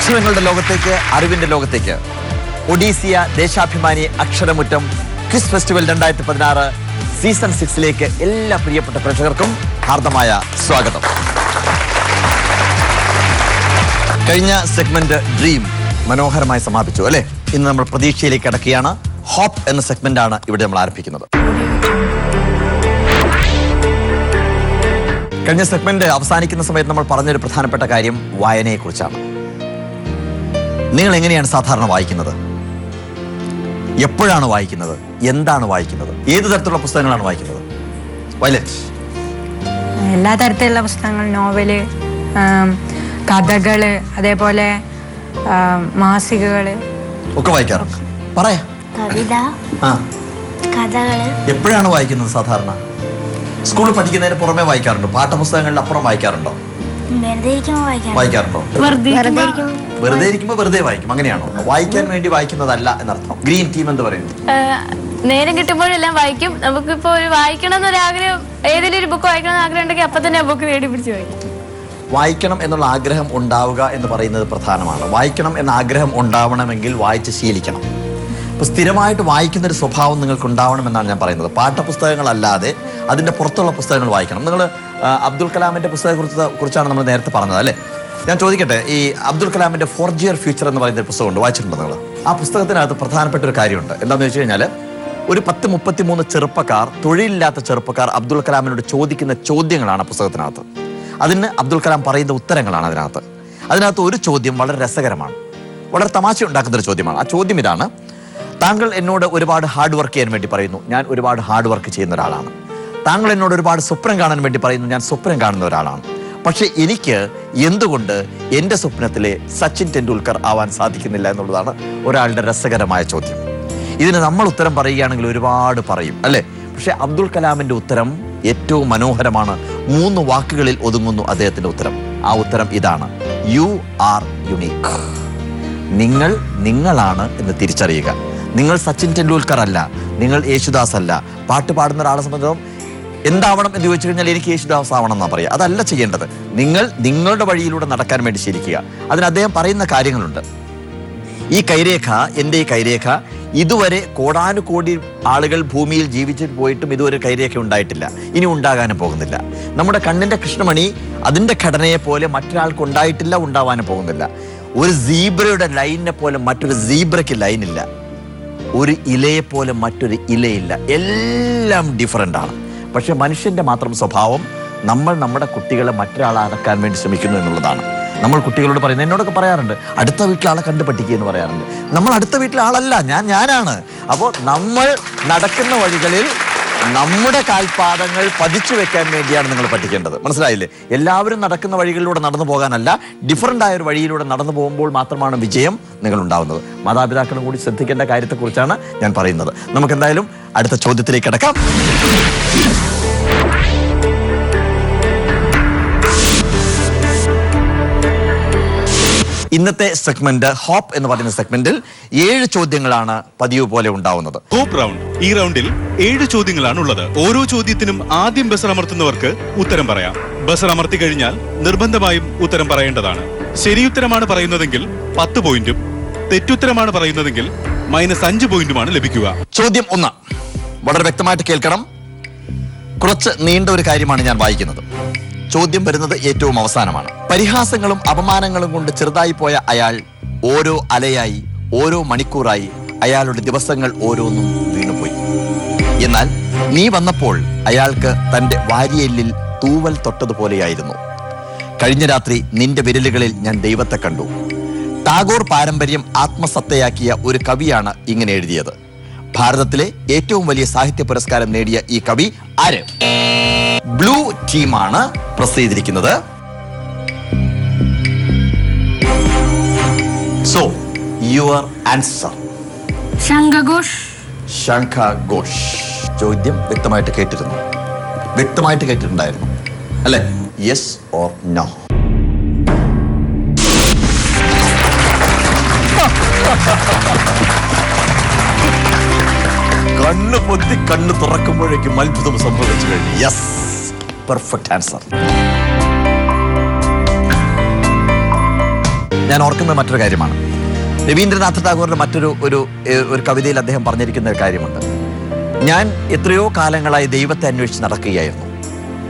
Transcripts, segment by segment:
അക്ഷരങ്ങളുടെ ലോകത്തേക്ക്, അറിവിന്റെ ലോകത്തേക്ക് ഒഡീസിയ Deshabhimani Aksharamuttam quiz festival 2016 season 6ലേക്ക് എല്ലാ പ്രിയപ്പെട്ട പ്രേക്ഷകർക്കും ഹാർദമായ സ്വാഗതം. കഴിഞ്ഞ സെഗ്മെന്റ് ഡ്രീം മനോഹരമായി സമാപിച്ചു അല്ലെ? ഇന്ന് നമ്മൾ പ്രതീക്ഷയിലേക്ക് കടക്കുകയാണ്. ഹോപ്പ് എന്ന സെഗ്മെന്റ് ആണ് ഇവിടെ നമ്മൾ ആരംഭിക്കുന്നത്. കഴിഞ്ഞ സെഗ്മെന്റ് അവസാനിക്കുന്ന സമയത്ത് നമ്മൾ പറഞ്ഞൊരു പ്രധാനപ്പെട്ട കാര്യം വായനയെ കുറിച്ചാണ്. നിങ്ങൾ എങ്ങനെയാണ് സാധാരണ വായിക്കുന്നത്? എപ്പോഴാണ് വായിക്കുന്നത്? എന്താണ് വായിക്കുന്നത്? ഏത് തരത്തിലുള്ള പുസ്തകങ്ങളാണ് വായിക്കുന്നത്? വയലറ്റ്? എല്ലാ തരത്തിലുള്ള പുസ്തകങ്ങൾ, നോവല്, കഥകള്, അതേപോലെ മാസികകള് ഒക്കെ വായിക്കാറുണ്ട്. പറയാ കവിത, കഥകള്. എപ്പോഴാണ് വായിക്കുന്നത് സാധാരണ? സ്കൂളിൽ പഠിക്കുന്നതിന് പുറമെ വായിക്കാറുണ്ടോ? പാഠപുസ്തകങ്ങളിൽ അപ്പുറം വായിക്കാറുണ്ടോ? വായിക്കാറുണ്ടോ? വെറുതെ ഇരിക്കുമ്പോ വെറുതെ വായിക്കും, അങ്ങനെയാണോ? വായിക്കാൻ വേണ്ടി വായിക്കുന്നതല്ല എന്നർത്ഥം. ഗ്രീൻ ടീം എന്ത് പറയുന്നു? നേരം കിട്ടുമ്പോഴെല്ലാം വായിക്കും. നമുക്കിപ്പോ ഒരു വായിക്കണം എന്നൊരാഗ്രഹം, ഏതെങ്കിലും ഒരു ബുക്ക് വായിക്കണം എന്ന് ആഗ്രഹം ഉണ്ടെങ്കിൽ അപ്പൊ തന്നെ ആ ബുക്ക് നേടി പിടിച്ച് വായിക്കും. വായിക്കണം എന്നുള്ള ആഗ്രഹം ഉണ്ടാവുക എന്ന് പറയുന്നത് പ്രധാനമാണ്. വായിക്കണം എന്ന ആഗ്രഹം ഉണ്ടാവണമെങ്കിൽ വായിച്ച് ശീലിക്കണം. അപ്പൊ സ്ഥിരമായിട്ട് വായിക്കുന്നൊരു സ്വഭാവം നിങ്ങൾക്ക് ഉണ്ടാവണമെന്നാണ് ഞാൻ പറയുന്നത്. പാഠപുസ്തകങ്ങളല്ലാതെ അതിന്റെ പുറത്തുള്ള പുസ്തകങ്ങൾ വായിക്കണം. നിങ്ങൾ അബ്ദുൽ കലാമിന്റെ പുസ്തകത്തെ കുറിച്ചാണ് നമ്മൾ നേരത്തെ പറഞ്ഞത് അല്ലേ? ഞാൻ ചോദിക്കട്ടെ, ഈ അബ്ദുൽ കലാമിന്റെ 4 Year Future എന്ന് പറയുന്ന ഒരു പുസ്തകമുണ്ട്, വായിച്ചിട്ടുണ്ടോ നിങ്ങൾ? ആ പുസ്തകത്തിനകത്ത് പ്രധാനപ്പെട്ട ഒരു കാര്യമുണ്ട്. എന്താണെന്ന് വെച്ച് കഴിഞ്ഞാൽ, ഒരു 10-33 ചെറുപ്പക്കാർ, തൊഴിലില്ലാത്ത ചെറുപ്പക്കാർ അബ്ദുൽ കലാമിനോട് ചോദിക്കുന്ന ചോദ്യങ്ങളാണ് പുസ്തകത്തിനകത്ത്. അതിന് അബ്ദുൽ കലാം പറയുന്ന ഉത്തരങ്ങളാണ് അതിനകത്ത് ഒരു ചോദ്യം വളരെ രസകരമാണ്, വളരെ തമാശ ഉണ്ടാക്കുന്ന ഒരു ചോദ്യമാണ്. ആ ചോദ്യം ഇതാണ്: താങ്കൾ എന്നോട് ഒരുപാട് ഹാർഡ് വർക്ക് ചെയ്യാൻ വേണ്ടി പറയുന്നു, ഞാൻ ഒരുപാട് ഹാർഡ് വർക്ക് ചെയ്യുന്ന ഒരാളാണ്. താങ്കൾ എന്നോട് ഒരുപാട് സ്വപ്നം കാണാൻ വേണ്ടി പറയുന്നു, ഞാൻ സ്വപ്നം കാണുന്ന ഒരാളാണ്. പക്ഷെ എനിക്ക് എന്തുകൊണ്ട് എൻ്റെ സ്വപ്നത്തിലെ സച്ചിൻ ടെണ്ടുൽക്കർ ആവാൻ സാധിക്കുന്നില്ല എന്നുള്ളതാണ് ഒരാളുടെ രസകരമായ ചോദ്യം. ഇതിന് നമ്മൾ ഉത്തരം പറയുകയാണെങ്കിൽ ഒരുപാട് പറയും അല്ലേ? പക്ഷെ അബ്ദുൽ കലാമിന്റെ ഉത്തരം ഏറ്റവും മനോഹരമാണ്. 3 വാക്കുകളിൽ ഒതുങ്ങുന്നു അദ്ദേഹത്തിന്റെ ഉത്തരം. ആ ഉത്തരം ഇതാണ്: യു ആർ യുണീക്ക്. നിങ്ങൾ നിങ്ങളാണ് എന്ന് തിരിച്ചറിയുക. നിങ്ങൾ സച്ചിൻ ടെണ്ടുൽക്കർ അല്ല, നിങ്ങൾ യേശുദാസ് അല്ല. പാട്ട് പാടുന്ന ഒരാളെ സംബന്ധിച്ചിടത്തോളം എന്താവണം എന്ന് ചോദിച്ചു കഴിഞ്ഞാൽ എനിക്ക് യേശുദാസ് ആവണം എന്നാ പറയുക. അതല്ല ചെയ്യേണ്ടത്. നിങ്ങൾ നിങ്ങളുടെ വഴിയിലൂടെ നടക്കാൻ വേണ്ടി ശീലിക്കുക. അതിന് അദ്ദേഹം പറയുന്ന കാര്യങ്ങളുണ്ട്. ഈ കൈരേഖ, എൻ്റെ ഈ കൈരേഖ, ഇതുവരെ കോടാനുകോടി ആളുകൾ ഭൂമിയിൽ ജീവിച്ചിട്ട് പോയിട്ടും ഇതുവരെ കൈരേഖ ഉണ്ടായിട്ടില്ല, ഇനി ഉണ്ടാകാനും പോകുന്നില്ല. നമ്മുടെ കണ്ണിന്റെ കൃഷ്ണമണി അതിന്റെ ഘടനയെ പോലെ മറ്റൊരാൾക്ക് ഉണ്ടായിട്ടില്ല, ഉണ്ടാവാനും പോകുന്നില്ല. ഒരു സീബ്രയുടെ ലൈനിനെ പോലെ മറ്റൊരു സീബ്രയ്ക്ക് ലൈനില്ല. ഒരു ഇലയെ പോലെ മറ്റൊരു ഇലയില്ല. എല്ലാം ഡിഫറൻ്റ് ആണ്. പക്ഷെ മനുഷ്യന്റെ മാത്രം സ്വഭാവം നമ്മൾ നമ്മുടെ കുട്ടികളെ മറ്റൊരാളാക്കാൻ വേണ്ടി ശ്രമിക്കുന്നു എന്നുള്ളതാണ്. നമ്മൾ കുട്ടികളോട് പറയുന്നത്, എന്നോടൊക്കെ പറയാറുണ്ട്, അടുത്ത വീട്ടിലെ ആളെ കണ്ട് പഠിക്കുക എന്ന് പറയാറുണ്ട്. നമ്മൾ അടുത്ത വീട്ടിലെ ആളല്ല, ഞാനാണ്. അപ്പോൾ നമ്മൾ നടക്കുന്ന വഴികളിൽ നമ്മുടെ കാൽപാദങ്ങൾ പതിച്ചു വെക്കാൻ വേണ്ടിയാണ് നിങ്ങൾ പഠിക്കേണ്ടത്. മനസ്സിലായില്ലേ? എല്ലാവരും നടക്കുന്ന വഴികളിലൂടെ നടന്നു പോകാനല്ല, ഡിഫറൻ്റ് ആയ ഒരു വഴിയിലൂടെ നടന്നു പോകുമ്പോൾ മാത്രമാണ് വിജയം നിങ്ങൾ ഉണ്ടാവുന്നത്. മാതാപിതാക്കളും കൂടി ശ്രദ്ധിക്കേണ്ട കാര്യത്തെക്കുറിച്ചാണ് ഞാൻ പറയുന്നത്. നമുക്ക് എന്തായാലും അടുത്ത ചോദ്യത്തിലേക്ക് കിടക്കാം. ഇന്നത്തെ സെഗ്മെന്റ് ഹോപ്പ് എന്ന് പറയുന്ന സെഗ്മെന്റിൽ 7 ചോദ്യങ്ങളാണ് പതിവ് പോലെ ഉണ്ടാവുന്നത്. Hop round. ഈ റൗണ്ടിൽ 7 ചോദ്യങ്ങളാണ് ഉള്ളത്. ഓരോ ചോദ്യത്തിനും ആദ്യം ബസർ അമർത്തുന്നവർക്ക് ഉത്തരം പറയാം. ബസർ അമർത്തി കഴിഞ്ഞാൽ നിർബന്ധമായും ഉത്തരം പറയേണ്ടതാണ്. ശരിയുത്തരമാണ് പറയുന്നതെങ്കിൽ 10 പോയിന്റും തെറ്റുത്തരമാണ് പറയുന്നതെങ്കിൽ -5 പോയിന്റുമാണ് ലഭിക്കുക. ചോദ്യം 1 വളരെ വ്യക്തമായിട്ട് കേൾക്കണം. കുറച്ച് നീണ്ട ഒരു കാര്യമാണ് ഞാൻ വായിക്കുന്നത്. ചോദ്യം വരുന്നത് ഏറ്റവും അവസാനമാണ്. പരിഹാസങ്ങളും അപമാനങ്ങളും കൊണ്ട് ചെറുതായി പോയ അയാൾ ഓരോ അലയായി, ഓരോ മണിക്കൂറായി അയാളുടെ ദിവസങ്ങൾ ഓരോന്നും വീണുപോയി. എന്നാൽ നീ വന്നപ്പോൾ അയാൾക്ക് തന്റെ വാരിയെല്ലിൽ തൂവൽ തൊട്ടതുപോലെയായിരുന്നു. കഴിഞ്ഞ രാത്രി നിന്റെ വിരലുകളിൽ ഞാൻ ദൈവത്തെ കണ്ടു. ടാഗോർ പാരമ്പര്യം ആത്മസത്തയാക്കിയ ഒരു കവിയാണ് ഇങ്ങനെ എഴുതിയത്. ഭാരതത്തിലെ ഏറ്റവും വലിയ സാഹിത്യ പുരസ്കാരം നേടിയ ഈ കവി ആര്? ബ്ലൂ ടീമാണ് പ്രസ് ചെയ്തിരിക്കുന്നത്. So your answer. Shankha Ghosh. ചോദ്യം വ്യക്തമായിട്ട് കേട്ടിട്ടുണ്ടായിരുന്നു അല്ലെ? Yes or no? കണ്ണ് പൊത്തി കണ്ണ് തുറക്കുമ്പോഴേക്കും അത്ഭുതം സംഭവിച്ചു കഴിഞ്ഞു. Yes, perfect answer. ഞാൻ ഓർക്കുന്നത് മറ്റൊരു കാര്യമാണ്. രവീന്ദ്രനാഥ ടാഗോറിന്റെ മറ്റൊരു കവിതയിൽ അദ്ദേഹം പറഞ്ഞിരിക്കുന്ന ഒരു കാര്യമുണ്ട്. ഞാൻ എത്രയോ കാലങ്ങളായി ദൈവത്തെ അന്വേഷിച്ച് നടക്കുകയായിരുന്നു.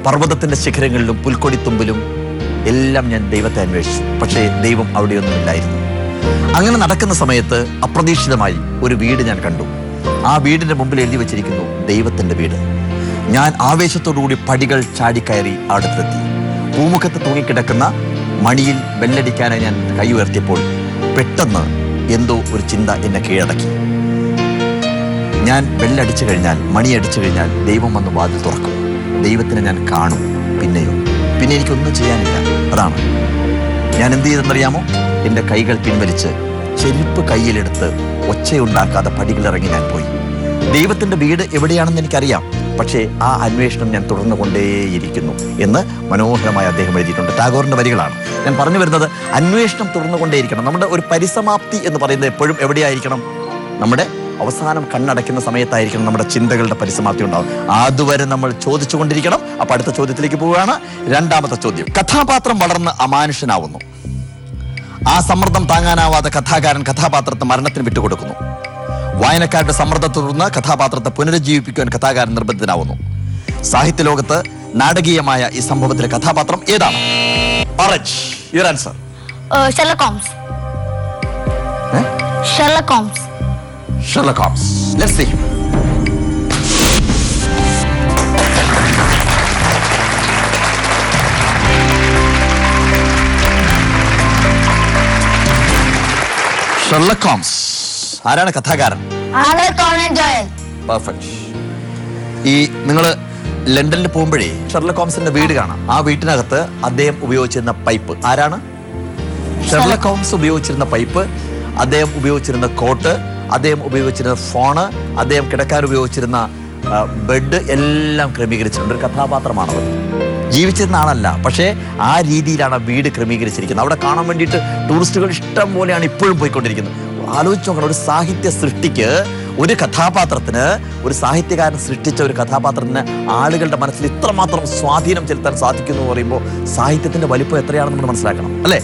പർവ്വതത്തിന്റെ ശിഖരങ്ങളിലും പുൽക്കൊടിത്തുമ്പിലും എല്ലാം ഞാൻ ദൈവത്തെ അന്വേഷിച്ചു. പക്ഷേ ദൈവം അവിടെയൊന്നുമില്ലായിരുന്നു. അങ്ങനെ നടക്കുന്ന സമയത്ത് അപ്രതീക്ഷിതമായി ഒരു വീട് ഞാൻ കണ്ടു. ആ വീടിന്റെ മുമ്പിൽ എഴുതി വെച്ചിരിക്കുന്നു ദൈവത്തിന്റെ വീട്. ഞാൻ ആവേശത്തോടുകൂടി പടികൾ ചാടിക്കയറി അടുത്തെത്തി. പൂമുഖത്ത് തൂങ്ങിക്കിടക്കുന്ന മണിയിൽ ബെല്ലടിക്കാനായി ഞാൻ കൈ ഉയർത്തിയപ്പോൾ പെട്ടെന്ന് എന്തോ ഒരു ചിന്ത എന്നെ കീഴടക്കി. ഞാൻ ബെല്ലടിച്ചു കഴിഞ്ഞാൽ, മണിയടിച്ചു കഴിഞ്ഞാൽ ദൈവം വന്ന് വാതിൽ തുറക്കും. ദൈവത്തിനെ ഞാൻ കാണും. പിന്നെ എനിക്കൊന്നും ചെയ്യാനില്ല. അതാണ് ഞാൻ എന്ത് ചെയ്തെന്നറിയാമോ? എൻ്റെ കൈകൾ പിൻവലിച്ച് ചെരുപ്പ് കയ്യിലെടുത്ത് ഒച്ചയുണ്ടാക്കാതെ പടികളിറങ്ങി ഞാൻ പോയി. ദൈവത്തിൻ്റെ വീട് എവിടെയാണെന്ന് എനിക്കറിയാം. പക്ഷേ ആ അന്വേഷണം ഞാൻ തുടർന്നു കൊണ്ടേയിരിക്കുന്നു എന്ന് മനോഹരമായി അദ്ദേഹം എഴുതിയിട്ടുണ്ട്. ടാഗോറിന്റെ വരികളാണ് ഞാൻ പറഞ്ഞു വരുന്നത്. അന്വേഷണം തുടർന്നുകൊണ്ടേയിരിക്കണം. നമ്മുടെ ഒരു പരിസമാപ്തി എന്ന് പറയുന്നത് എപ്പോഴും എവിടെയായിരിക്കണം? നമ്മുടെ അവസാനം കണ്ണടയ്ക്കുന്ന സമയത്തായിരിക്കണം നമ്മുടെ ചിന്തകളുടെ പരിസമാപ്തി ഉണ്ടാവും. അതുവരെ നമ്മൾ ചോദിച്ചുകൊണ്ടിരിക്കണം. അപ്പൊ അടുത്ത ചോദ്യത്തിലേക്ക് പോവുകയാണ്. രണ്ടാമത്തെ ചോദ്യം. കഥാപാത്രം വളർന്ന് അമാനുഷ്യനാവുന്നു. ആ സമ്മർദ്ദം താങ്ങാനാവാതെ കഥാകാരൻ കഥാപാത്രത്തെ മരണത്തിന് വിട്ടുകൊടുക്കുന്നു. വായനക്കാരുടെ സമ്മർദ്ദത്തെ തുടർന്ന് കഥാപാത്രത്തെ പുനരുജ്ജീവിപ്പിക്കുവാൻ കഥാകാരൻ നിർബന്ധിതനാവുന്നു. സാഹിത്യ ലോകത്ത് നാടകീയമായ ഈ സംഭവത്തിലെ കഥാപാത്രം ഏതാണ്? Your answer. Sherlock Holmes. Sherlock Holmes. Sherlock Holmes. Let's see. Sherlock Holmes. ആരാണ് കഥാകാരൻ? പെർഫെക്റ്റ്. ഈ നിങ്ങൾ ലണ്ടനിൽ പോകുമ്പോഴേ ഷെർലക് ഹോംസിന്റെ വീട് കാണാം. ആ വീട്ടിനകത്ത് അദ്ദേഹം ഉപയോഗിച്ചിരുന്ന പൈപ്പ് ആരാണ്? ഷെർലക് ഹോംസ് ഉപയോഗിച്ചിരുന്ന പൈപ്പ്, അദ്ദേഹം ഉപയോഗിച്ചിരുന്ന കോട്ട്, അദ്ദേഹം ഉപയോഗിച്ചിരുന്ന ഫോണ്, അദ്ദേഹം കിടക്കാൻ ഉപയോഗിച്ചിരുന്ന ബെഡ് എല്ലാം ക്രമീകരിച്ചിട്ടുണ്ട്. ഒരു കഥാപാത്രമാണത്. ജീവിച്ചിരുന്ന ആളല്ല, പക്ഷേ ആ രീതിയിലാണ് വീട് ക്രമീകരിച്ചിരിക്കുന്നത്. അവിടെ കാണാൻ വേണ്ടിയിട്ട് ടൂറിസ്റ്റുകൾ ഇഷ്ടം പോലെയാണ് ഇപ്പോഴും പോയിക്കൊണ്ടിരിക്കുന്നത്. ആലോചിച്ച് നോക്കണം, ഒരു സാഹിത്യ സൃഷ്ടിക്ക്, ഒരു കഥാപാത്രത്തിന്, ഒരു സാഹിത്യകാരൻ സൃഷ്ടിച്ച ഒരു കഥാപാത്രത്തിന് ആളുകളുടെ മനസ്സിൽ ഇത്രമാത്രം സ്വാധീനം ചെലുത്താൻ സാധിക്കുന്നു എന്ന് പറയുമ്പോൾ സാഹിത്യത്തിന്റെ വലിപ്പം എത്രയാണെന്ന് നമ്മൾ മനസ്സിലാക്കണം, അല്ലേ?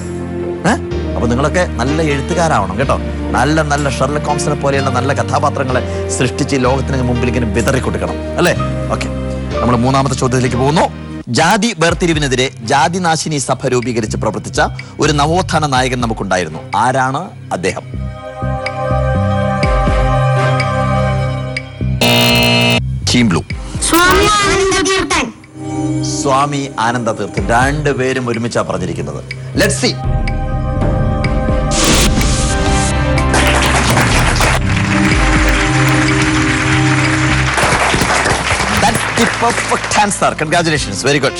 അപ്പൊ നിങ്ങളൊക്കെ നല്ല എഴുത്തുകാരാവണം കേട്ടോ. നല്ല ഷെർലക് ഹോംസിനെ പോലെയുള്ള നല്ല കഥാപാത്രങ്ങളെ സൃഷ്ടിച്ച് ലോകത്തിന് മുമ്പിൽ ഇങ്ങനെ വിതറിക്കൊടുക്കണം, അല്ലേ? ഓക്കെ, നമ്മൾ മൂന്നാമത്തെ ചോദ്യത്തിലേക്ക് പോകുന്നു. ജാതി വേർതിരിവിനെതിരെ ജാതിനാശിനി സഭ രൂപീകരിച്ച് പ്രവർത്തിച്ച ഒരു നവോത്ഥാന നായകൻ നമുക്കുണ്ടായിരുന്നു. ആരാണ് അദ്ദേഹം? Team blue. സ്വാമി ആനന്ദ തീർത്ഥൻ. രണ്ടുപേരും ഒരുമിച്ചാണ് പറഞ്ഞിരിക്കുന്നത്. Let's see. Perfect answer. Congratulations. Very good.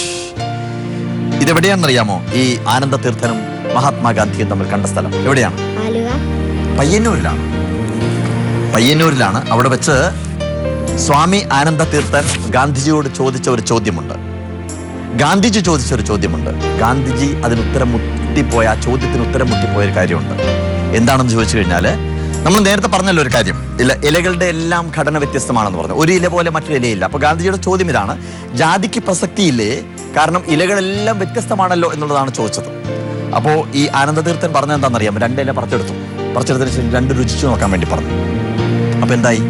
ഇതെവിടെയാണെന്നറിയാമോ? ഈ ആനന്ദ തീർത്ഥനും മഹാത്മാഗാന്ധിയും തമ്മിൽ കണ്ട സ്ഥലം എവിടെയാണ്? പയ്യന്നൂരിലാണ്. അവിടെ വെച്ച് സ്വാമി ആനന്ദ തീർത്ഥൻ ഗാന്ധിജിയോട് ചോദിച്ച ഒരു ചോദ്യമുണ്ട്. ഗാന്ധിജി ആ ചോദ്യത്തിന് ഉത്തരം മുട്ടിപ്പോയ ഒരു കാര്യമുണ്ട്. എന്താണെന്ന് ചോദിച്ചു കഴിഞ്ഞാൽ, നമ്മൾ നേരത്തെ പറഞ്ഞല്ലോ ഒരു കാര്യം, ഇലകളുടെ എല്ലാം ഘടന വ്യത്യസ്തമാണെന്ന് പറഞ്ഞു. ഒരു ഇല പോലെ മറ്റൊരു ഇലയില്ല. അപ്പൊ ഗാന്ധിജിയുടെ ചോദ്യം ഇതാണ്: ജാതിക്ക് പ്രസക്തിയില്ലേ? കാരണം ഇലകളെല്ലാം വ്യത്യസ്തമാണല്ലോ എന്നുള്ളതാണ് ചോദിച്ചത്. അപ്പോൾ ഈ ആനന്ദതീർത്ഥൻ പറഞ്ഞത് എന്താണെന്നറിയാം? 2 ഇല പറിച്ചെടുത്തതിന് ശേഷം 2 രുചിച്ചു നോക്കാൻ വേണ്ടി പറഞ്ഞു. അപ്പൊ എന്തായി?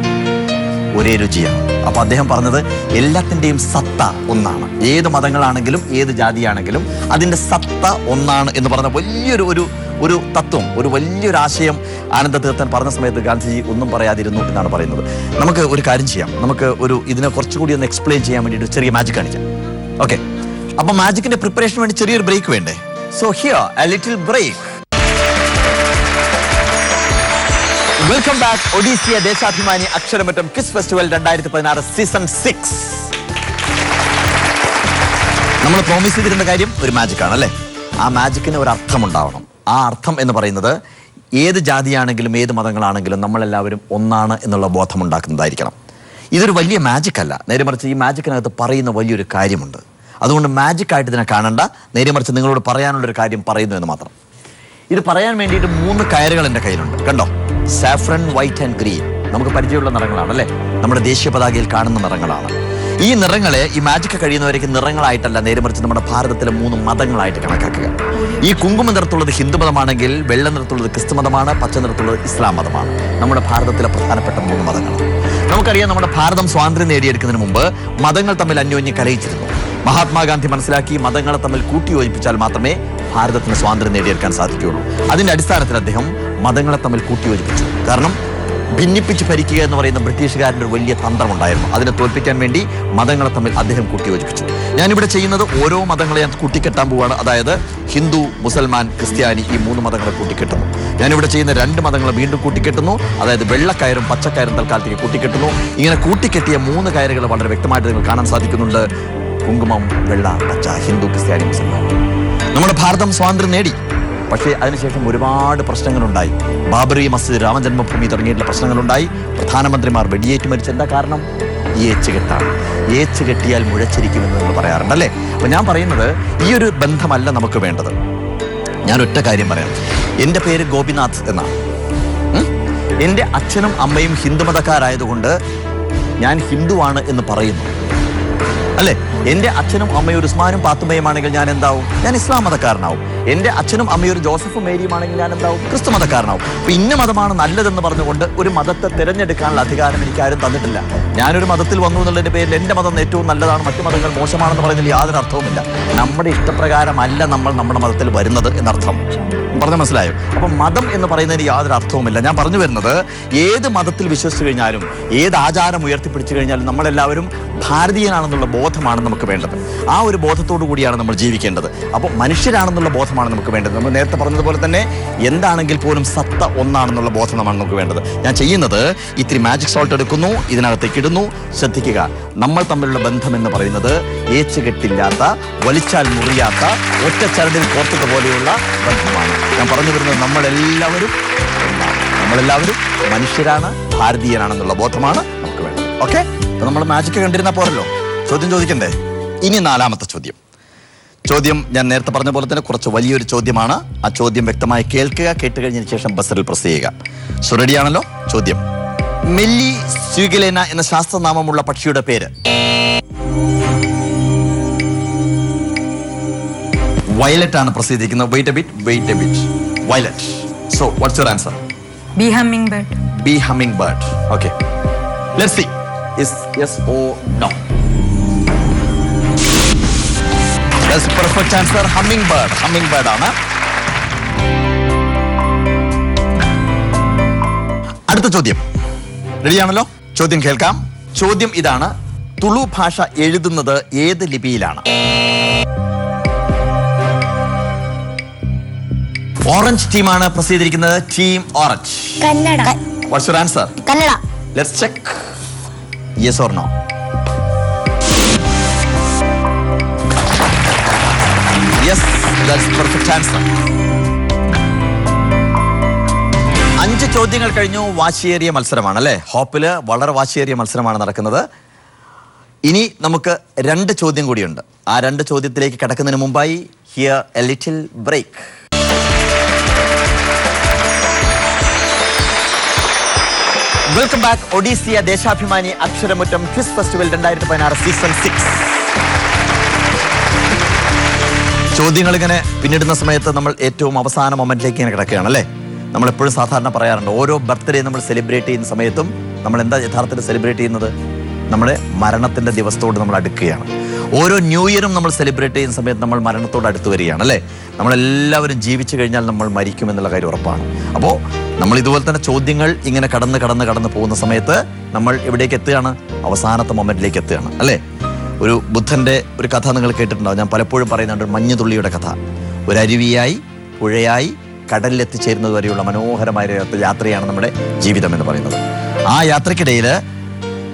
ഒരേ രുചിയാണ്. അപ്പൊ അദ്ദേഹം പറഞ്ഞത് എല്ലാത്തിൻ്റെയും സത്ത ഒന്നാണ്. ഏത് മതങ്ങളാണെങ്കിലും ഏത് ജാതിയാണെങ്കിലും അതിൻ്റെ സത്ത ഒന്നാണ് എന്ന് പറഞ്ഞ വലിയൊരു തത്വം, ഒരു വലിയൊരു ആശയം ആനന്ദ തീർത്ഥൻ പറഞ്ഞ സമയത്ത് ഗാന്ധിജി ഒന്നും പറയാതിരുന്നു എന്നാണ് പറയുന്നത്. നമുക്ക് ഒരു കാര്യം ചെയ്യാം. നമുക്ക് ഇതിനെ കുറച്ചുകൂടി ഒന്ന് എക്സ്പ്ലെയിൻ ചെയ്യാൻ വേണ്ടിയിട്ട് ചെറിയ മാജിക് കാണിക്കാം. ഓക്കെ, അപ്പൊ മാജിക്കിന്റെ പ്രിപ്പറേഷന് വേണ്ടി ചെറിയൊരു ബ്രേക്ക് വേണ്ടേ? So here a little break. Welcome back. Odyssia Deshabhimani Aksharamuttam quiz festival 2016 season 6. നമ്മൾ പ്രോമിസ് ചെയ്തിരുന്ന കാര്യം ഒരു മാജിക് ആണ്, അല്ലേ? ആ മാജിക്കിന് ഒരു അർത്ഥം ഉണ്ടാവണം. ആ അർത്ഥം എന്ന് പറയുന്നത് ഏത് ജാതിയാണെങ്കിലും ഏത് മതങ്ങളാണെങ്കിലും നമ്മളെല്ലാവരും ഒന്നാണ് എന്നുള്ള ബോധം ഉണ്ടാക്കുന്നതായിരിക്കണം. ഇതൊരു വലിയ മാജിക് അല്ല, നേരെ മറിച്ച് ഈ മാജിക്കിനകത്ത് പറയുന്ന വലിയൊരു കാര്യമുണ്ട്. അതുകൊണ്ട് മാജിക് ആയിട്ട് ഇതിനെ കാണണ്ട, നേരെ മറിച്ച് നിങ്ങളോട് പറയാനുള്ളൊരു കാര്യം പറയുന്നു എന്ന് മാത്രം. ഇത് പറയാൻ വേണ്ടിയിട്ട് 3 കയറുകൾ എൻ്റെ കയ്യിലുണ്ട്. കണ്ടോ? Saffron, white and green. നമുക്ക് പരിചയമുള്ള നിറങ്ങളാണ്, അല്ലേ? നമ്മുടെ ദേശീയ പതാകയിൽ കാണുന്ന നിറങ്ങളാണ്. ഈ നിറങ്ങളെ ഈ മാജിക് കഴിയുന്നവരേക്ക് നിറങ്ങളായിട്ടല്ല, നേരെ മറിച്ച് നമ്മുടെ ഭാരതത്തിലെ 3 മതങ്ങളായിട്ട് കണക്കാക്കുക. ഈ കുങ്കുമ നിറത്തുള്ളത് ഹിന്ദു മതമാണെങ്കിൽ വെള്ള നിറത്തുള്ളത് ക്രിസ്തു മതമാണ്, പച്ച നിറത്തുള്ളത് ഇസ്ലാം മതമാണ്. നമ്മുടെ ഭാരതത്തിലെ പ്രധാനപ്പെട്ട 3 മതങ്ങൾ. നമുക്കറിയാം, നമ്മുടെ ഭാരതം സ്വാതന്ത്ര്യം നേടിയെടുക്കുന്നതിന് മുമ്പ് മതങ്ങൾ തമ്മിൽ അന്യോന്യം കലയിച്ചിരുന്നു. മഹാത്മാഗാന്ധി മനസ്സിലാക്കി മതങ്ങളെ തമ്മിൽ കൂട്ടിയോജിപ്പിച്ചാൽ മാത്രമേ ഭാരതത്തിന് സ്വാതന്ത്ര്യം നേടിയെടുക്കാൻ സാധിക്കുകയുള്ളൂ. അതിന്റെ അടിസ്ഥാനത്തിൽ അദ്ദേഹം മതങ്ങളെ തമ്മിൽ കൂട്ടിയോജിപ്പിച്ചു. കാരണം ഭിന്നിപ്പിച്ച് ഭരിക്കുക എന്ന് പറയുന്ന ബ്രിട്ടീഷുകാരൻ്റെ ഒരു വലിയ തന്ത്രമുണ്ടായിരുന്നു. അതിനെ തോൽപ്പിക്കാൻ വേണ്ടി മതങ്ങളെ തമ്മിൽ അദ്ദേഹം കൂട്ടിയോജിപ്പിച്ചു. ഞാനിവിടെ ചെയ്യുന്നത് ഓരോ മതങ്ങളെ ഞാൻ കൂട്ടിക്കെട്ടാൻ പോവുകയാണ്. അതായത് ഹിന്ദു, മുസൽമാൻ, ക്രിസ്ത്യാനി, ഈ 3 മതങ്ങളെ കൂട്ടിക്കെട്ടുന്നു. ഞാനിവിടെ ചെയ്യുന്ന 2 മതങ്ങളെ വീണ്ടും കൂട്ടിക്കെട്ടുന്നു. അതായത് വെള്ളക്കയറും പച്ചക്കയറും തൽക്കാലത്തേക്ക് കൂട്ടിക്കെട്ടുന്നു. ഇങ്ങനെ കൂട്ടിക്കെട്ടിയ 3 കയറുകൾ വളരെ വ്യക്തമായിട്ട് നിങ്ങൾ കാണാൻ സാധിക്കുന്നുണ്ട്. കുങ്കുമം, വെള്ള, പച്ച, ഹിന്ദു, ക്രിസ്ത്യാനി, മുസൽമാൻ. നമ്മുടെ ഭാരതം സ്വാതന്ത്ര്യം നേടി. പക്ഷേ അതിനുശേഷം ഒരുപാട് പ്രശ്നങ്ങളുണ്ടായി. ബാബറി മസ്ജിദ്, രാമജന്മഭൂമി തുടങ്ങിയിട്ടുള്ള പ്രശ്നങ്ങളുണ്ടായി. പ്രധാനമന്ത്രിമാർ വെടിയേറ്റ് മരിച്ച എന്താ കാരണം? ഏച്ചുകെട്ടാണ്. ഏച്ചുകെട്ടിയാൽ മുഴച്ചിരിക്കുമെന്ന് നമ്മൾ പറയാറുണ്ട്, അല്ലേ? അപ്പൊ ഞാൻ പറയുന്നത് ഈ ഒരു ബന്ധമല്ല നമുക്ക് വേണ്ടത്. ഞാൻ ഒറ്റ കാര്യം പറയാം. എൻ്റെ പേര് ഗോപിനാഥ് എന്നാണ്. എൻ്റെ അച്ഛനും അമ്മയും ഹിന്ദുമതക്കാരായതുകൊണ്ട് ഞാൻ ഹിന്ദുവാണ് എന്ന് പറയുന്നു, അല്ലേ? എൻ്റെ അച്ഛനും അമ്മയും ഒരു ഉസ്മാനും പാത്തുമ്മയുമാണെങ്കിൽ ഞാൻ എന്താവും? ഞാൻ ഇസ്ലാം മതക്കാരനാവും. എൻ്റെ അച്ഛനും അമ്മയും ഒരു ജോസഫും മേരിയുമാണെങ്കിൽ ഞാൻ എന്താവും? ക്രിസ്തു മതക്കാരനാവും. അപ്പൊ ഇന്ന മതമാണ് നല്ലതെന്ന് പറഞ്ഞുകൊണ്ട് ഒരു മതത്തെ തിരഞ്ഞെടുക്കാനുള്ള അധികാരം എനിക്ക് ആരും തന്നിട്ടില്ല. ഞാനൊരു മതത്തിൽ വന്നു എന്നുള്ളതിന്റെ പേരിൽ എൻ്റെ മതം ഏറ്റവും നല്ലതാണ്, മറ്റു മതങ്ങൾ മോശമാണെന്ന് പറയുന്നതിൽ യാതൊരു അർത്ഥവുമില്ല. നമ്മുടെ ഇഷ്ടപ്രകാരമല്ല നമ്മൾ നമ്മുടെ മതത്തിൽ വരുന്നത് എന്നർത്ഥം. പറഞ്ഞ മനസ്സിലായോ? അപ്പം മതം എന്ന് പറയുന്നതിന് യാതൊരു അർത്ഥവുമില്ല. ഞാൻ പറഞ്ഞു വരുന്നത്, ഏത് മതത്തിൽ വിശ്വസിച്ചു കഴിഞ്ഞാലും ഏത് ആചാരം ഉയർത്തിപ്പിടിച്ചു കഴിഞ്ഞാലും നമ്മളെല്ലാവരും ഭാരതീയനാണെന്നുള്ള ബോധമാണ് നമുക്ക് വേണ്ടത്. ആ ഒരു ബോധത്തോടു കൂടിയാണ് നമ്മൾ ജീവിക്കേണ്ടത്. അപ്പോൾ മനുഷ്യരാണെന്നുള്ള ബോധമാണ് നമുക്ക് വേണ്ടത്. നമ്മൾ നേരത്തെ പറഞ്ഞതുപോലെ തന്നെ എന്താണെങ്കിൽ പോലും സത്ത ഒന്നാണെന്നുള്ള ബോധമാണ് നമുക്ക് വേണ്ടത്. ഞാൻ ചെയ്യുന്നത് ഇത്തിരി മാജിക് സോൾട്ട് എടുക്കുന്നു, ഇതിനകത്തേക്ക് ഇടുന്നു. ശ്രദ്ധിക്കുക, നമ്മൾ തമ്മിലുള്ള ബന്ധം എന്ന് പറയുന്നത് ഏച്ചുകെട്ടില്ലാത്ത, വലിച്ചാൽ മുറിയാത്ത, ഒറ്റ ചരടിൽ കോർത്തത് പോലെയുള്ള ബന്ധമാണ്. ഞാൻ പറഞ്ഞു വരുന്നത് നമ്മളെല്ലാവരും മനുഷ്യരാണ്, ഭാരതീയനാണെന്നുള്ള ബോധമാണ് നമുക്ക് വേണ്ടത്. ഓക്കെ, അപ്പൊ നമ്മൾ മാജിക് കണ്ടിരുന്ന പോരല്ലോ. ചോദ്യം ചോദിക്കണ്ടേ? ഇനി 4ാമത്തെ ചോദ്യം. ചോദ്യം ഞാൻ നേരത്തെ പറഞ്ഞ പോലെ തന്നെ കുറച്ച് വലിയൊരു ചോദ്യമാണ്. ആ ചോദ്യം വ്യക്തമായി കേൾക്കുക. കേട്ട് കഴിഞ്ഞതിന് ശേഷം ബസറിൽ പ്രസ് ചെയ്യുക. സോ റെഡിയാണല്ലോ? ചോദ്യം: മെല്ലി സ്യൂഗലേന എന്ന ശാസ്ത്രനാമമുള്ള പക്ഷിയുടെ പേര്? വയലറ്റ് ആണ് പ്രസിദ്ധീകരിക്കുന്നത്. Wait a bit. Violet. So what's your answer? B humming bird. B humming bird. Okay, let's see. Yes or no? That's perfect answer. Hummingbird. Hummingbird ആണ്. അടുത്ത ചോദ്യം റെഡിയാണല്ലോ? ചോദ്യം കേൾക്കാം. ചോദ്യം ഇതാണ്: തുളു ഭാഷ എഴുതുന്നത് ഏത് ലിപിയിലാണ്? ഓറഞ്ച് ടീമാണ് പ്രസിദ്ധീകരിക്കുന്നത്. Team orange. Kannada. What's your answer? Kannada. Let's check. Yes or no? Yes, that's perfect answer. 5 ചോദ്യങ്ങൾ കഴിഞ്ഞു. വാശിയേറിയ മത്സരമാണ്, അല്ലേ? ഹോപ്പില് വളരെ വാശിയേറിയ മത്സരമാണ് നടക്കുന്നത്. ഇനി നമുക്ക് 2 ചോദ്യം കൂടിയുണ്ട്. ആ 2 ചോദ്യത്തിലേക്ക് കടക്കുന്നതിന് മുമ്പായി here a little break. Welcome back. Odyssia Deshabhimani Aksharamuttam quiz festival 2016 season 6. ചോദ്യങ്ങൾ ഇങ്ങനെ പിന്നിടുന്ന സമയത്ത് നമ്മൾ ഏറ്റവും അവസാന മൊമെന്റിലേക്ക് ഇങ്ങനെ കിടക്കുകയാണ്, അല്ലേ? നമ്മളെപ്പോഴും സാധാരണ പറയാറുണ്ട്, ഓരോ ബർത്ത്ഡേ നമ്മൾ സെലിബ്രേറ്റ് ചെയ്യുന്ന സമയത്തും നമ്മൾ എന്താ യഥാർത്ഥത്തിൽ സെലിബ്രേറ്റ് ചെയ്യുന്നത്? നമ്മുടെ മരണത്തിന്റെ ദിവസത്തോട് നമ്മൾ അടുക്കുകയാണ്. ഓരോ ന്യൂ ഇയറും നമ്മൾ സെലിബ്രേറ്റ് ചെയ്യുന്ന സമയത്ത് നമ്മൾ മരണത്തോട് അടുത്ത് വരികയാണ്, അല്ലേ? നമ്മളെല്ലാവരും ജീവിച്ചു കഴിഞ്ഞാൽ നമ്മൾ മരിക്കുമെന്നുള്ള കാര്യം ഉറപ്പാണ്. അപ്പോൾ നമ്മൾ ഇതുപോലെ തന്നെ ചോദ്യങ്ങൾ ഇങ്ങനെ കടന്ന് പോകുന്ന സമയത്ത് നമ്മൾ എവിടേക്ക് എത്തുകയാണ്? അവസാനത്തെ മൊമെന്റിലേക്ക് എത്തുകയാണ്, അല്ലേ? ഒരു ബുദ്ധന്റെ ഒരു കഥ നിങ്ങൾ കേട്ടിട്ടുണ്ടാവും. ഞാൻ പലപ്പോഴും പറയുന്നുണ്ട്, മഞ്ഞുതുള്ളിയുടെ കഥ. ഒരു അരുവിയായി, പുഴയായി, കടലിലെത്തിച്ചേരുന്നത് വരെയുള്ള മനോഹരമായ യാത്രയാണ് നമ്മുടെ ജീവിതം എന്ന് പറയുന്നത്. ആ യാത്രക്കിടയിൽ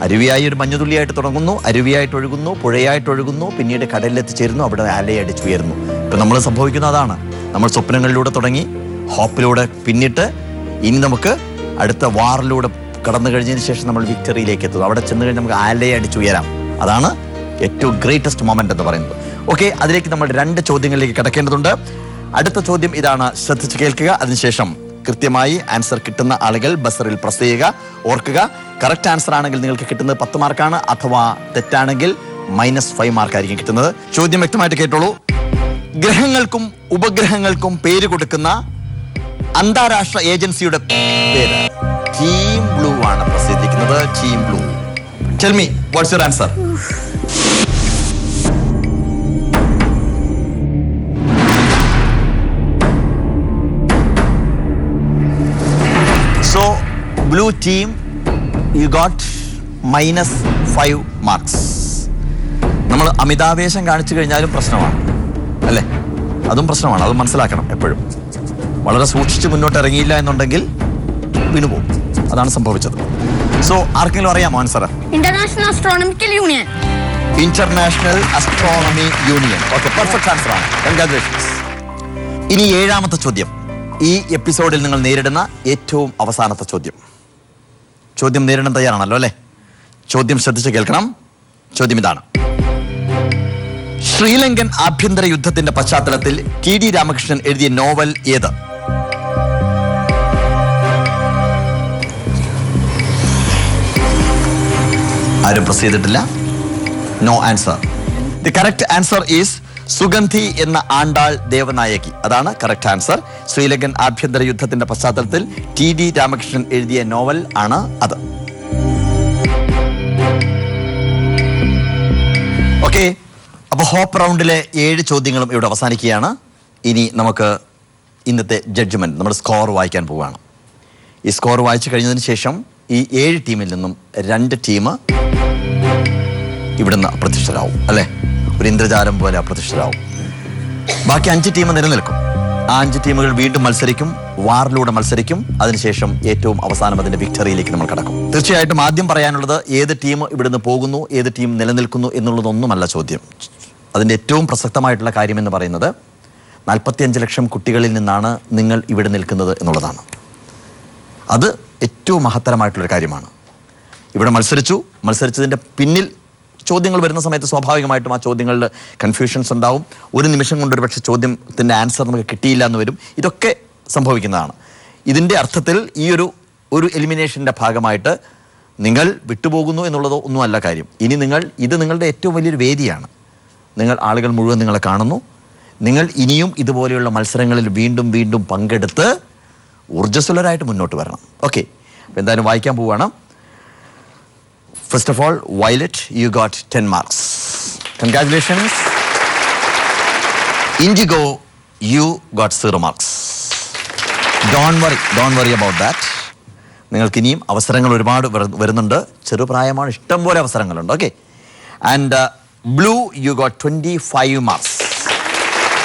അരുവിയായി ഒരു മഞ്ഞുതുള്ളിയായിട്ട് തുടങ്ങുന്നു, അരുവിയായിട്ട് ഒഴുകുന്നു, പുഴയായിട്ട് ഒഴുകുന്നു, പിന്നീട് കടലിലെത്തിച്ചേരുന്നു, അവിടെ അലയടിച്ചുയരുന്നു. ഇപ്പം നമ്മൾ സംഭവിക്കുന്ന അതാണ്. നമ്മൾ സ്വപ്നങ്ങളിലൂടെ തുടങ്ങി, ഹോപ്പിലൂടെ പിന്നിട്ട് ഇനി നമുക്ക് അടുത്ത വാറിലൂടെ കടന്നു കഴിഞ്ഞതിന് ശേഷം നമ്മൾ വിക്ടറിയിലേക്ക് എത്തുന്നു. അവിടെ ചെന്ന് കഴിഞ്ഞ് നമുക്ക് അലയടിച്ചുയരാം. അതാണ് ഏറ്റവും ഗ്രേറ്റസ്റ്റ് മൊമെന്റ് എന്ന് പറയുന്നത്. ഓക്കെ, അതിലേക്ക് നമ്മൾ 2 ചോദ്യങ്ങളിലേക്ക് കിടക്കേണ്ടതുണ്ട്. അടുത്ത ചോദ്യം ഇതാണ്, ശ്രദ്ധിച്ച് കേൾക്കുക. അതിനുശേഷം കൃത്യമായി ആൻസർ കിട്ടുന്ന ആളുകൾ ബസറിൽ പ്രസ് ചെയ്യുക. ഓർക്കുക, കറക്റ്റ് ആൻസർ ആണെങ്കിൽ നിങ്ങൾക്ക് കിട്ടുന്നത് 10 മാർക്കാണ്, അഥവാ തെറ്റാണെങ്കിൽ -5 മാർക്കായിരിക്കും കിട്ടുന്നത്. ചോദ്യം വ്യക്തമായിട്ട് കേട്ടോളൂ. ഗ്രഹങ്ങൾക്കും ഉപഗ്രഹങ്ങൾക്കും പേര് കൊടുക്കുന്ന അന്താരാഷ്ട്ര ഏജൻസിയുടെ പേര് ടീം ബ്ലൂ ആണ് പ്രസിദ്ധീകരിക്കുന്നത്. Team blue. Tell me what's your answer? So, blue team, you got -5 marks. നമ്മൾ അമിതാവേശം കാണിച്ചു കഴിഞ്ഞാലും പ്രശ്നമാണ് അല്ലേ? അതും പ്രശ്നമാണ്, അത് മനസ്സിലാക്കണം എപ്പോഴും. വളരെ സൂക്ഷിച്ച് മുന്നോട്ട് ഇറങ്ങിയില്ല എന്നുണ്ടെങ്കിൽ വീണുപോകും. അതാണ് സംഭവിച്ചത്. സോ ആർക്കെങ്കിലും അറിയാമോ answer? International Astronomical Union. International astronomy union. Okay, perfect answer ആണ്. കൺഗ്രാറ്റുലേഷൻസ്. ഇനി 7ാമത്തെ ചോദ്യം, ഈ എപ്പിസോഡിൽ നിങ്ങൾ നേരിടുന്ന ഏറ്റവും അവസാനത്തെ ചോദ്യം. ചോദ്യം നേരിടാൻ തയ്യാറാണല്ലോ അല്ലേ? ചോദ്യം ശ്രദ്ധിച്ച് കേൾക്കണം. ചോദ്യം ഇതാണ്: ശ്രീലങ്കൻ ആഭ്യന്തര യുദ്ധത്തിന്റെ പശ്ചാത്തലത്തിൽ TD രാമകൃഷ്ണൻ എഴുതിയ നോവൽ ഏത്? ആരും പ്രസ് ചെയ്തിട്ടില്ല. No answer. The correct answer is Sugandhi എന്ന ആണ്ടാൾ ദേവനായകി. അതാണ് കറക്റ്റ് ആൻസർ. ശ്രീലങ്കൻ ആഭ്യന്തര യുദ്ധത്തിന്റെ പശ്ചാത്തലത്തിൽ TD രാമകൃഷ്ണൻ എഴുതിയ നോവൽ ആണ് അത്. ഓക്കെ, അപ്പൊ ഹോപ്പ് റൗണ്ടിലെ 7 ചോദ്യങ്ങളും ഇവിടെ അവസാനിക്കുകയാണ്. ഇനി നമുക്ക് ഇന്നത്തെ ജഡ്ജ്മെന്റ്, നമ്മുടെ സ്കോർ വായിക്കാൻ പോവുകയാണ്. ഈ സ്കോർ വായിച്ചു കഴിഞ്ഞതിന് ശേഷം ഈ 7 ടീമിൽ നിന്നും 2 ടീം ഇവിടുന്ന് അപ്രത്യക്ഷരാവും അല്ലേ? ഒരു ഇന്ദ്രജാലം പോലെ അപ്രത്യക്ഷരാവും. ബാക്കി 5 ടീം നിലനിൽക്കും. ആ 5 ടീമുകൾ വീണ്ടും മത്സരിക്കും, വാറിലൂടെ മത്സരിക്കും. അതിനുശേഷം ഏറ്റവും അവസാനം അതിന്റെ വിക്ടറിയിലേക്ക് നമ്മൾ കടക്കും. തീർച്ചയായിട്ടും ആദ്യം പറയാനുള്ളത് ഏത് ടീം ഇവിടുന്ന് പോകുന്നു, ഏത് ടീം നിലനിൽക്കുന്നു എന്നുള്ളതൊന്നുമല്ല ചോദ്യം. അതിന്റെ ഏറ്റവും പ്രസക്തമായിട്ടുള്ള കാര്യം എന്ന് പറയുന്നത് 45 ലക്ഷം കുട്ടികളിൽ നിന്നാണ് നിങ്ങൾ ഇവിടെ നിൽക്കുന്നത് എന്നുള്ളതാണ്. അത് ഏറ്റവും മഹത്തരമായിട്ടുള്ളൊരു കാര്യമാണ്. ഇവിടെ മത്സരിച്ചതിന്റെ പിന്നിൽ ചോദ്യങ്ങൾ വരുന്ന സമയത്ത് സ്വാഭാവികമായിട്ടും ആ ചോദ്യങ്ങളിൽ കൺഫ്യൂഷൻസ് ഉണ്ടാവും. ഒരു നിമിഷം കൊണ്ട് ഒരു പക്ഷേ ചോദ്യത്തിൻ്റെ ആൻസർ നമുക്ക് കിട്ടിയില്ല എന്ന് വരും. ഇതൊക്കെ സംഭവിക്കുന്നതാണ്. ഇതിൻ്റെ അർത്ഥത്തിൽ ഈ ഒരു എലിമിനേഷൻ്റെ ഭാഗമായിട്ട് നിങ്ങൾ വിട്ടുപോകുന്നു എന്നുള്ളതോ ഒന്നുമല്ല കാര്യം. ഇനി ഇത് നിങ്ങളുടെ ഏറ്റവും വലിയൊരു വേദിയാണ്. ആളുകൾ മുഴുവൻ നിങ്ങളെ കാണുന്നു. നിങ്ങൾ ഇനിയും ഇതുപോലെയുള്ള മത്സരങ്ങളിൽ വീണ്ടും വീണ്ടും പങ്കെടുത്ത് ഊർജ്ജസ്വലരായിട്ട് മുന്നോട്ട് വരണം. ഓക്കെ, അപ്പോൾ എന്തായാലും വായിക്കാൻ പോവുകയാണ്. First of all, Violet, you got 10 marks. Congratulations. Indigo, you got 0 marks. Don't worry about that. നിങ്ങൾക്ക് ഇനിയും അവസരങ്ങൾ ഒരുപാട് വരുന്നുണ്ട്. ചെറുപ്രായമാണ്, ഇഷ്ടംപോലെ അവസരങ്ങളുണ്ട്. Okay, and blue, you got 25 marks.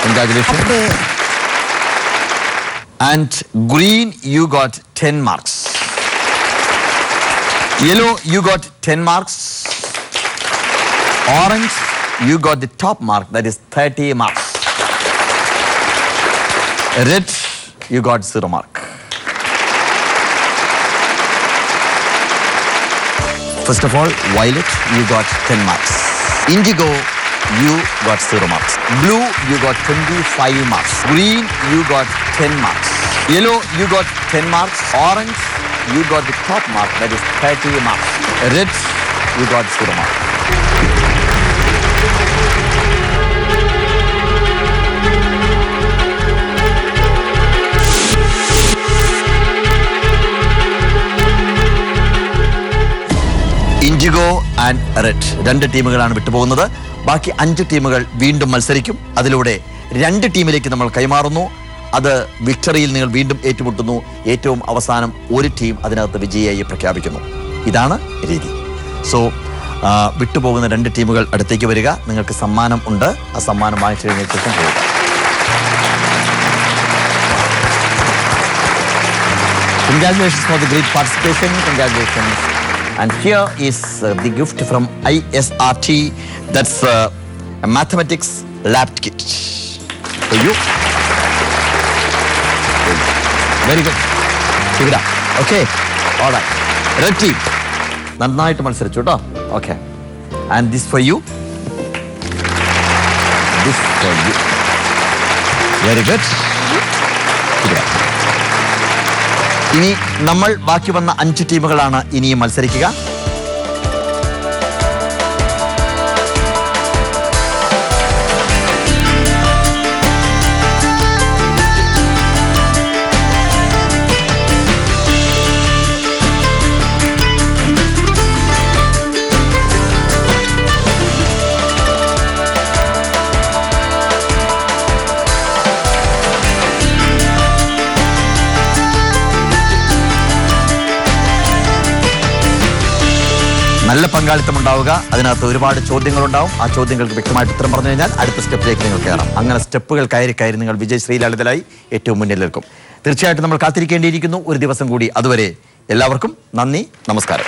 Congratulations. And green, you got 10 marks. Yellow, you got 10 marks. Orange, you got the top mark, that is 30 marks. Red, you got 0 mark. First of all, Violet, you got 10 marks. Indigo, you got 0 marks. Blue, you got 25 marks. Green, you got 10 marks. Yellow, you got 10 marks. Orange, you got the top mark, that is 30 marks. Red, you got 0 mark. IndiGo and red 2 ടീമുകളാണ് വിട്ടുപോകുന്നത്. ബാക്കി 5 ടീമുകൾ വീണ്ടും മത്സരിക്കും. അതിലൂടെ 2 ടീമിലേക്ക് നമ്മൾ കൈമാറുന്നു. അത് വിക്ടറിയിൽ നിങ്ങൾ വീണ്ടും ഏറ്റുമുട്ടുന്നു. ഏറ്റവും അവസാനം ഒരു ടീം അതിനകത്ത് വിജയിയായി പ്രഖ്യാപിക്കുന്നു. ഇതാണ് രീതി. സോ വിട്ടുപോകുന്ന 2 ടീമുകൾ അടുത്തേക്ക് വരിക. നിങ്ങൾക്ക് സമ്മാനം ഉണ്ട്. ആ സമ്മാനം വാങ്ങിച്ചു കഴിഞ്ഞ ശേഷം പോവുക. Congratulations for the great participation. Congratulations. And here is the gift from ISRT. That's a mathematics lab kit for you. Very good. Keep it up. Okay. All right. Red team. നന്നായിട്ട് മത്സരിച്ചു കേട്ടോ. Okay. And this for you. This for you. Very good. Keep it up. ഇനി നമ്മൾ ബാക്കി വന്ന 5 ടീമുകളാണ് ഇനിയും മത്സരിക്കുക. നല്ല പങ്കാളിത്തം ഉണ്ടാവുക. അതിനകത്ത് ഒരുപാട് ചോദ്യങ്ങളുണ്ടാവും. ആ ചോദ്യങ്ങൾക്ക് വ്യക്തമായിട്ട് ഉത്തരം പറഞ്ഞു കഴിഞ്ഞാൽ അടുത്ത സ്റ്റെപ്പിലേക്ക് നിങ്ങൾ കയറാം. അങ്ങനെ സ്റ്റെപ്പുകൾ കയറി നിങ്ങൾ വിജയശ്രീ ലളിതലായി ഏറ്റവും മുന്നിൽ നിൽക്കും. തീർച്ചയായിട്ടും നമ്മൾ കാത്തിരിക്കേണ്ടിയിരിക്കുന്നു ഒരു ദിവസം കൂടി. അതുവരെ എല്ലാവർക്കും നന്ദി, നമസ്കാരം.